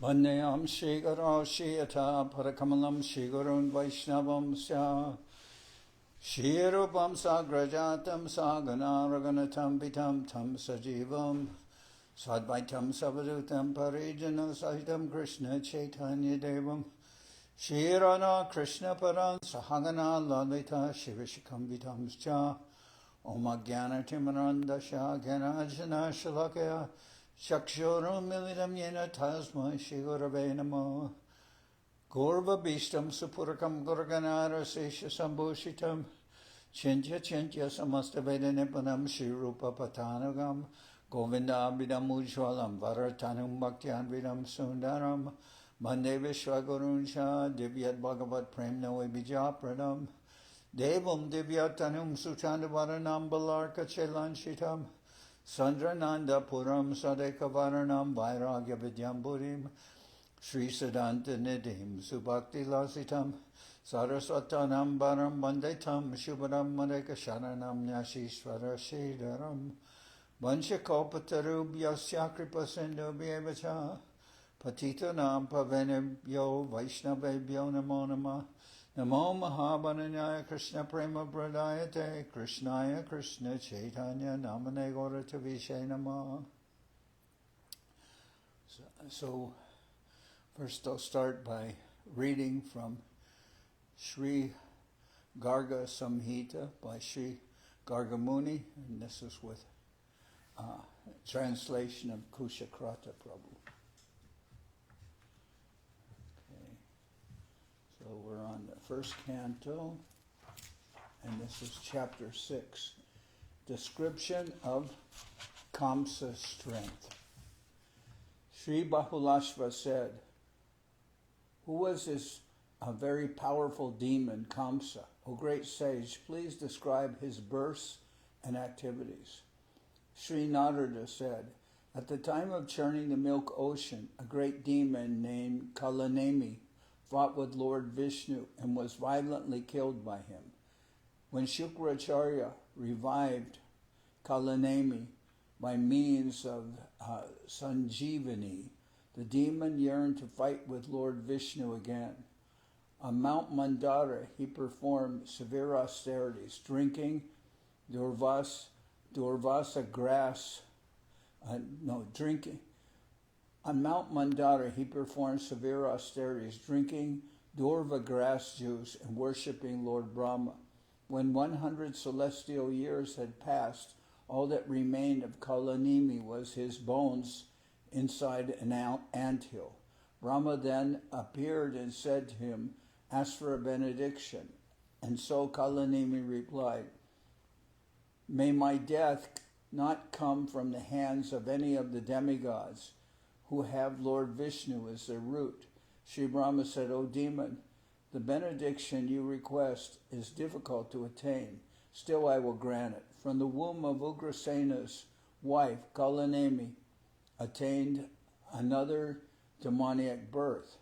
Vandeyam Sri Guru Shiyata Parakamalam Sri Gurun Vaishnavam Sya Shri Rupam Sagrajatam Sagana Raganatam Vitam Tam Sajivam Sadvaitam Savadutam Parijana Sahitam Krishna Chaitanya Devam Shri Radha Krishna Paran Sahagana Lalita Shivishikam Vitam Sya Om Ajnana Timarandasya Gyanajana Shalakaya Shakshuram Militam Yena Tasma Shri Gurave Namo Gorva Bishtam Supurakam Gurganara Sesha Sambhushitam Chintya Chintya Samasta Vedanipanam Shri Rupa Patanagam Govinda Abhidam Ujwalam Varatanum Bhaktyan Vidam Sundaram Bande Vishwaguruncha Divyat Bhagavat Prem Noe Bijapradam Devam Divyatanum Suchandavaranam Balarka Chelanchitam Sandrananda Puram Sadekavaranam Vairagya Vidyamburim Sri Siddhanta Nidhim Subhakti Lasitam Saraswatanam Baram Bandetam Shubharam Madeka Sharanam Nyashishvara Shidaram Vanchakopatarubhyasya Kripasindubhyevacha Patitanam Pavanebhyo Vaishnavebhyo Namo Namah Namo Mahabharanyaya Krishna Prema Pradayate Krishnaya Krishna Chaitanya Namane Gauratavishe Namah. So first I'll start by reading from Sri Garga Samhita by Sri Garga Muni, and this is with translation of Kushakratha Prabhu. So we're on the first canto, and this is chapter 6, description of Kamsa's strength. Sri Bahulashva said, who was this very powerful demon, Kamsa? O great sage, please describe his births and activities. Sri Narada said, at the time of churning the milk ocean, a great demon named Kalanemi fought with Lord Vishnu and was violently killed by him. When Shukracharya revived Kalanemi by means of Sanjeevani, the demon yearned to fight with Lord Vishnu again. On Mount Mandara, he performed severe austerities, drinking Durvasa grass, drinking. On Mount Mandara, he performed severe austerities, drinking Durva grass juice and worshipping Lord Brahma. When 100 celestial years had passed, all that remained of Kalanemi was his bones inside an anthill. Brahma then appeared and said to him, ask for a benediction. And so Kalanemi replied, may my death not come from the hands of any of the demigods who have Lord Vishnu as their root. Sri Brahma said, O demon, the benediction you request is difficult to attain. Still I will grant it. From the womb of Ugrasena's wife, Kalanemi attained another demoniac birth.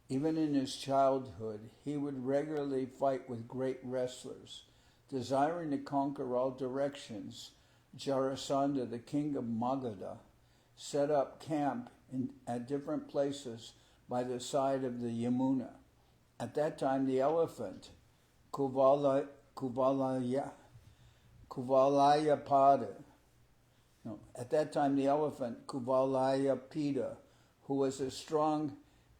Even in his childhood, he would regularly fight with great wrestlers. Desiring to conquer all directions, Jarasandha, the king of Magadha, set up camp at different places by the side of the Yamuna. At that time, the elephant, Kuvalayapida, who was as strong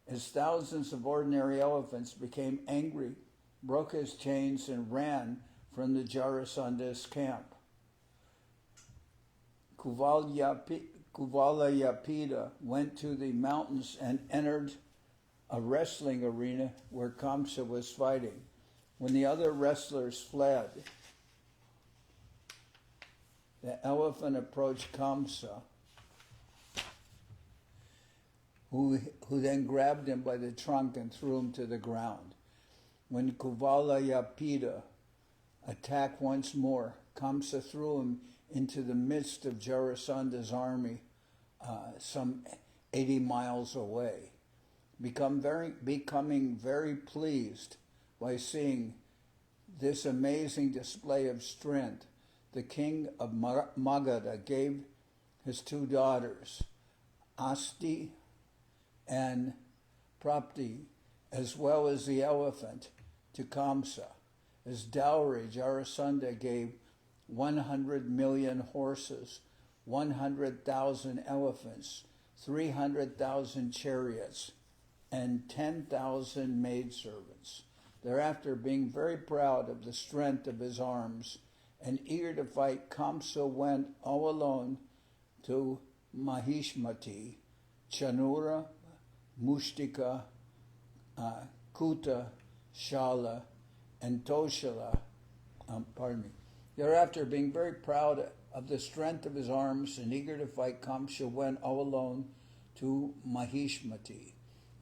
as thousands of ordinary elephants, became angry, broke his chains, and ran from the Jarasandha's camp. Kuvalayapida went to the mountains and entered a wrestling arena where Kamsa was fighting. When the other wrestlers fled, the elephant approached Kamsa, who then grabbed him by the trunk and threw him to the ground. When Kuvalayapida attacked once more, Kamsa threw him into the midst of Jarasandha's army, some 80 miles away. Becoming very pleased by seeing this amazing display of strength, the king of Magadha gave his two daughters, Asti and Prapti, as well as the elephant, to Kamsa. As dowry, Jarasandha gave 100 million horses, 100,000 elephants, 300,000 chariots, and 10,000 maidservants. Thereafter, being very proud of the strength of his arms and eager to fight, Kamsa went all alone to Mahishmati, Chanura, Mushtika, Kuta, Shala, and Toshala. Thereafter, being very proud of the strength of his arms and eager to fight, Kamsa went all alone to Mahishmati.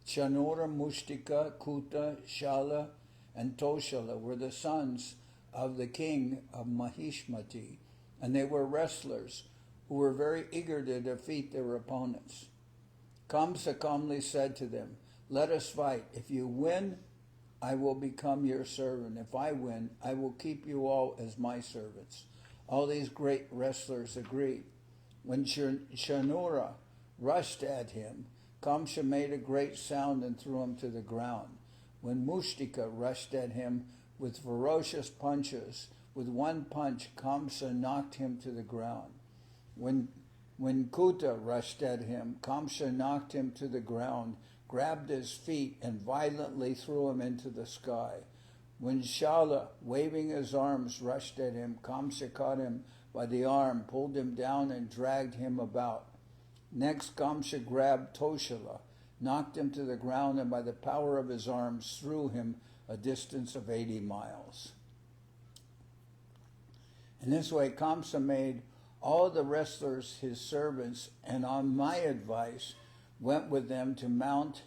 Chanura, Mushtika, Kuta, Shala, and Toshala were the sons of the king of Mahishmati, and they were wrestlers who were very eager to defeat their opponents. Kamsa calmly said to them, "Let us fight. If you win, I will become your servant. If I win, I will keep you all as my servants." All these great wrestlers agreed. When Chanura rushed at him, Kamsa made a great sound and threw him to the ground. When Mushtika rushed at him with ferocious punches, with one punch, Kamsa knocked him to the ground. When Kuta rushed at him, Kamsa knocked him to the ground, grabbed his feet, and violently threw him into the sky. When Shala, waving his arms, rushed at him, Kamsa caught him by the arm, pulled him down, and dragged him about. Next, Kamsa grabbed Toshala, knocked him to the ground, and by the power of his arms threw him a distance of 80 miles. In this way, Kamsa made all the wrestlers his servants, and on my advice went with them to Mount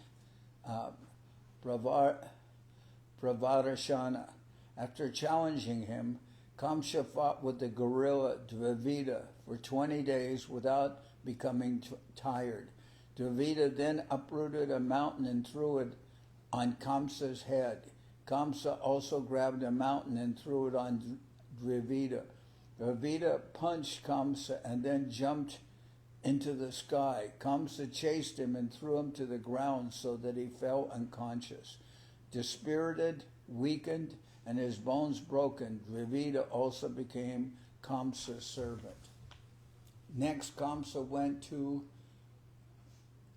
Pravarashana. After challenging him, Kamsa fought with the gorilla Dvivida for 20 days without becoming tired. Dvivida then uprooted a mountain and threw it on Kamsa's head. Kamsa also grabbed a mountain and threw it on Dvivida. Dvivida punched Kamsa and then jumped into the sky. Kamsa chased him and threw him to the ground so that he fell unconscious. Dispirited, weakened, and his bones broken, Dvivida also became Kamsa's servant. Next, Kamsa went to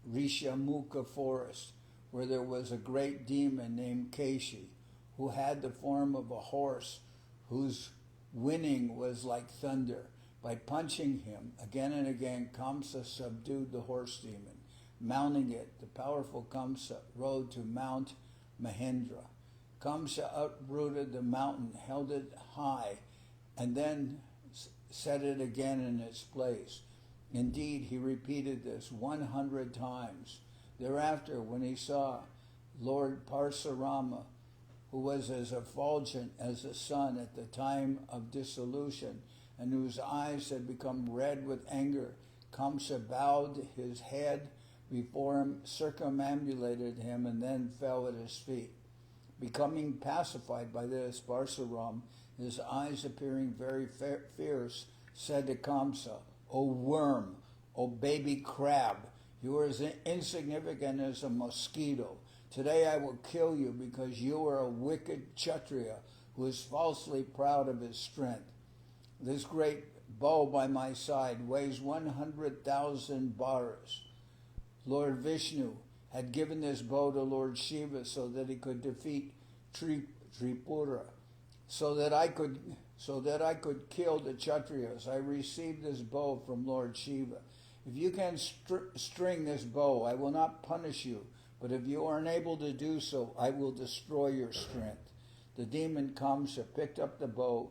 Rishamukha forest, where there was a great demon named Keshi, who had the form of a horse whose whinnying was like thunder. By punching him again and again, Kamsa subdued the horse demon. Mounting it, the powerful Kamsa rode to Mount Mahendra. Kamsa uprooted the mountain, held it high, and then set it again in its place. Indeed, he repeated this 100 times. Thereafter, when he saw Lord Parsurama, who was as effulgent as the sun at the time of dissolution, and whose eyes had become red with anger, Kamsa bowed his head before him, circumambulated him, and then fell at his feet. Becoming pacified by this, Parsuram, his eyes appearing very fierce, said to Kamsa, "O worm, O baby crab, you are as insignificant as a mosquito. Today I will kill you because you are a wicked Kshatriya who is falsely proud of his strength. This great bow by my side weighs 100,000 bharas. Lord Vishnu had given this bow to Lord Shiva so that he could defeat Tripura, so that I could kill the Kshatriyas. I received this bow from Lord Shiva. If you can string this bow, I will not punish you, but if you are unable to do so, I will destroy your strength." The demon Kamsa picked up the bow,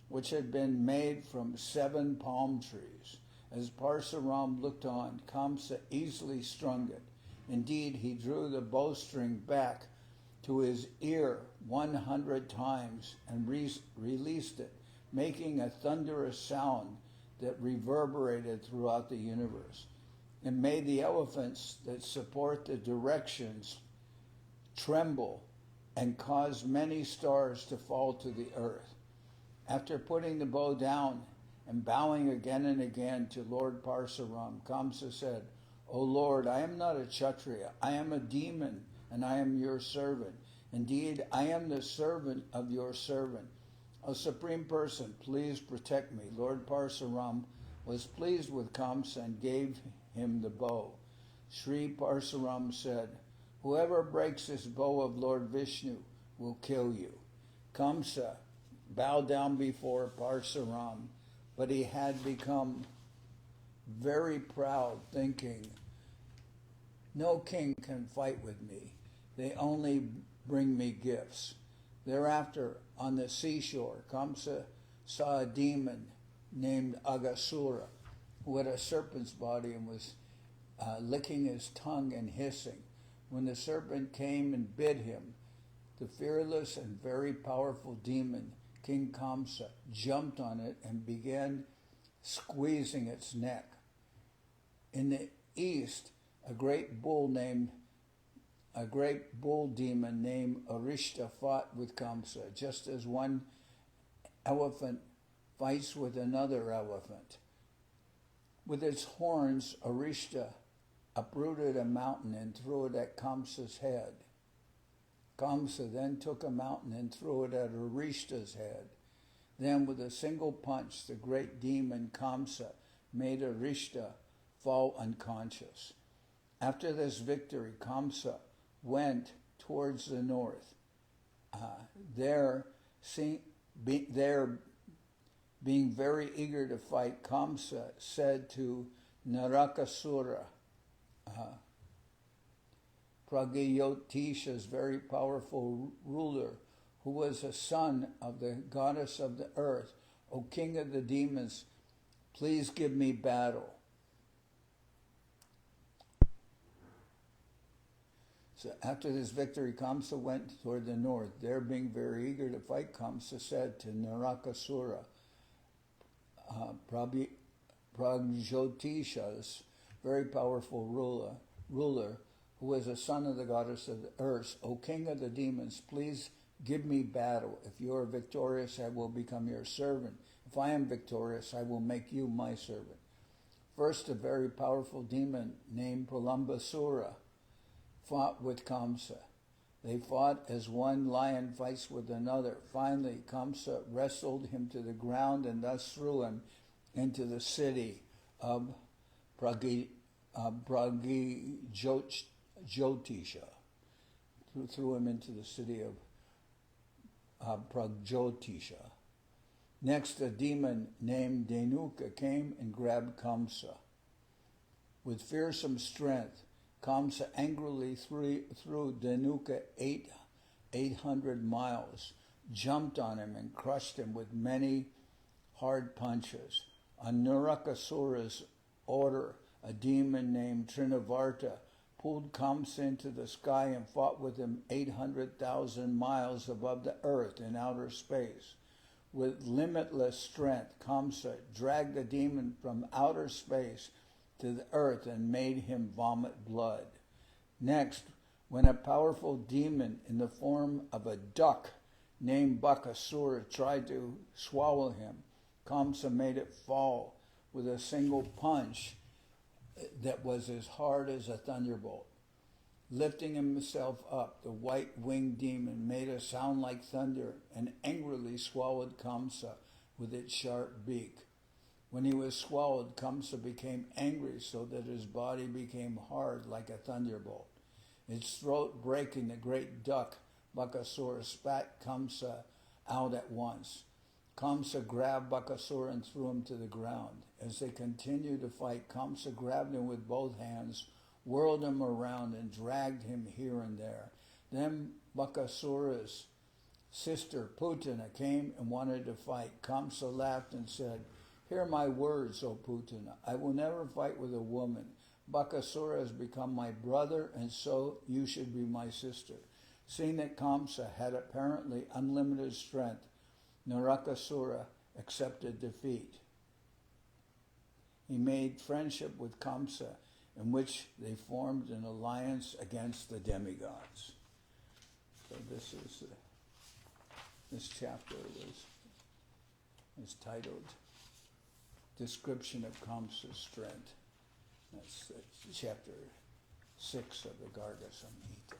which had been made from 7 palm trees. As Parsuram looked on, Kamsa easily strung it. Indeed, he drew the bowstring back to his ear 100 times and released it, making a thunderous sound that reverberated throughout the universe. It made the elephants that support the directions tremble and caused many stars to fall to the earth. After putting the bow down and bowing again and again to Lord Parsuram, Kamsa said, O Lord, I am not a Kshatriya. I am a demon, and I am your servant. Indeed, I am the servant of your servant. O Supreme Person, please protect me. Lord Parsuram was pleased with Kamsa and gave him the bow. Sri Parsuram said, whoever breaks this bow of Lord Vishnu will kill you. Kamsa bowed down before Parsuram, but he had become very proud, thinking, no king can fight with me. They only bring me gifts. Thereafter, on the seashore, Kamsa saw a demon named Aghasura, who had a serpent's body and was licking his tongue and hissing. When the serpent came and bit him, the fearless and very powerful demon, King Kamsa, jumped on it and began squeezing its neck. In the east, a great bull demon named Arishta fought with Kamsa, just as one elephant fights with another elephant. With its horns, Arishta uprooted a mountain and threw it at Kamsa's head. Kamsa then took a mountain and threw it at Arishta's head. Then, with a single punch, the great demon Kamsa made Arishta fall unconscious. After this victory, Kamsa went towards the north. Being very eager to fight, Kamsa said to Narakasura, Pragyotisha's very powerful ruler, who was a son of the goddess of the earth, O king of the demons, please give me battle. So after this victory, Kamsa went toward the north. There, being very eager to fight, Kamsa said to Narakasura, Pragyotisha's very powerful ruler, who was a son of the goddess of the earth, O king of the demons, please give me battle. If you are victorious, I will become your servant. If I am victorious, I will make you my servant. First, a very powerful demon named Pralambasura fought with Kamsa. They fought as one lion fights with another. Finally, Kamsa wrestled him to the ground and thus threw him into the city of Pragyotisha. Threw him into the city of Pragyotisha. Next, a demon named Dhenuka came and grabbed Kamsa. With fearsome strength, Kamsa angrily threw Dhenuka 800 miles, jumped on him and crushed him with many hard punches. On Narakasura's order, a demon named Trinavarta pulled Kamsa into the sky and fought with him 800,000 miles above the earth in outer space. With limitless strength, Kamsa dragged the demon from outer space to the earth and made him vomit blood. Next, when a powerful demon in the form of a duck named Bakasura tried to swallow him, Kamsa made it fall with a single punch that was as hard as a thunderbolt. Lifting himself up, the white-winged demon made a sound like thunder and angrily swallowed Kamsa with its sharp beak. When he was swallowed, Kamsa became angry so that his body became hard like a thunderbolt. Its throat breaking, the great duck, Bakasura, spat Kamsa out at once. Kamsa grabbed Bakasura and threw him to the ground. As they continued to fight, Kamsa grabbed him with both hands, whirled him around, and dragged him here and there. Then Bakasura's sister, Putana, came and wanted to fight. Kamsa laughed and said, "Hear my words, O Putana. I will never fight with a woman. Bakasura has become my brother, and so you should be my sister." Seeing that Kamsa had apparently unlimited strength, Narakasura accepted defeat. He made friendship with Kamsa, in which they formed an alliance against the demigods. So this chapter is titled Description of Kamsa's Strength. That's chapter 6 of the Garga Samhita.